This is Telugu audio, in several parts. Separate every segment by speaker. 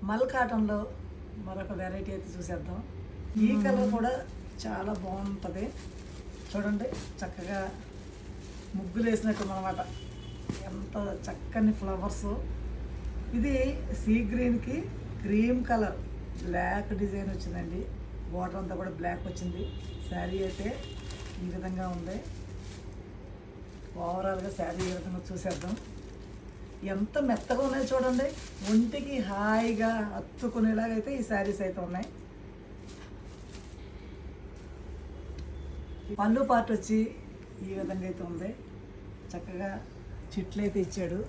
Speaker 1: మల్ కాటన్లో మరొక వెరైటీ అయితే చూసేద్దాం. ఈ కలర్ కూడా చాలా బాగుంటుంది. చూడండి, చక్కగా ముగ్గులు వేసినట్టు అనమాట. ఎంత చక్కని ఫ్లవర్స్. ఇది సీ గ్రీన్కి క్రీమ్ కలర్ బ్లాక్ డిజైన్ వచ్చిందండి. బార్డర్ అంతా కూడా బ్లాక్ వచ్చింది. శారీ అయితే ఈ విధంగా ఉంది. ఓవరాల్గా శారీ ఈ విధంగా చూసేద్దాం. ఎంత మెత్తగా ఉన్నాయి చూడండి. ఒంటికి హాయిగా హత్తుకునేలాగా అయితే ఈ శారీస్ అయితే ఉన్నాయి. పళ్ళు పార్ట్ వచ్చి ఈ విధంగా అయితే ఉంది. చక్కగా చిట్లు అయితే ఇచ్చాడు.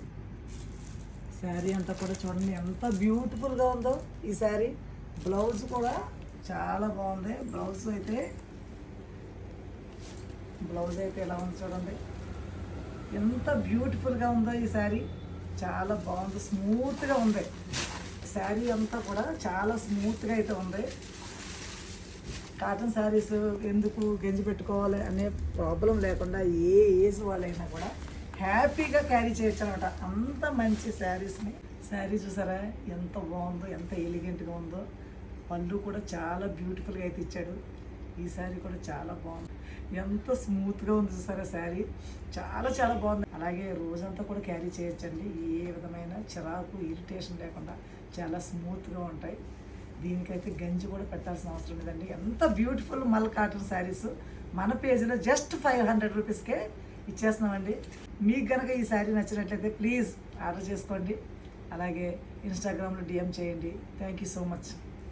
Speaker 1: శారీ అంతా కూడా చూడండి ఎంత బ్యూటిఫుల్గా ఉందో ఈ శారీ. బ్లౌజ్ కూడా చాలా బాగుంది. బ్లౌజ్ అయితే ఎలా ఉంది చూడండి, ఎంత బ్యూటిఫుల్గా ఉందో ఈ శారీ. చాలా బాగుంది, స్మూత్గా ఉంది. శారీ అంతా కూడా చాలా స్మూత్గా అయితే ఉంది. కాటన్ శారీస్ ఎందుకు గంజి పెట్టుకోవాలి అనే ప్రాబ్లం లేకుండా ఏ ఏజ్ వాళ్ళైనా కూడా హ్యాపీగా క్యారీ చేయొచ్చు అనమాట. అంత మంచి శారీస్ని. శారీ చూసారా ఎంత బాగుందో, ఎంత ఎలిగెంట్గా ఉందో. పళ్ళు కూడా చాలా బ్యూటిఫుల్గా అయితే ఇచ్చాడు. ఈ శారీ కూడా చాలా బాగుంది. ఎంత స్మూత్గా ఉంది చూసారా శారీ. చాలా చాలా బాగుంది. అలాగే రోజంతా కూడా క్యారీ చేయొచ్చండి. ఏ విధమైన చిరాకు ఇరిటేషన్ లేకుండా చాలా స్మూత్గా ఉంటాయి. దీనికైతే గంజి కూడా పెట్టాల్సిన అవసరం లేదండి. ఎంత బ్యూటిఫుల్ మల్ కాటన్ శారీస్ మన పేజీలో జస్ట్ 500 రూపీస్కే ఇచ్చేస్తున్నామండి. మీకు కనుక ఈ శారీ నచ్చినట్లయితే ప్లీజ్ ఆర్డర్ చేసుకోండి. అలాగే ఇన్స్టాగ్రామ్లో DM చేయండి. Thank you so much.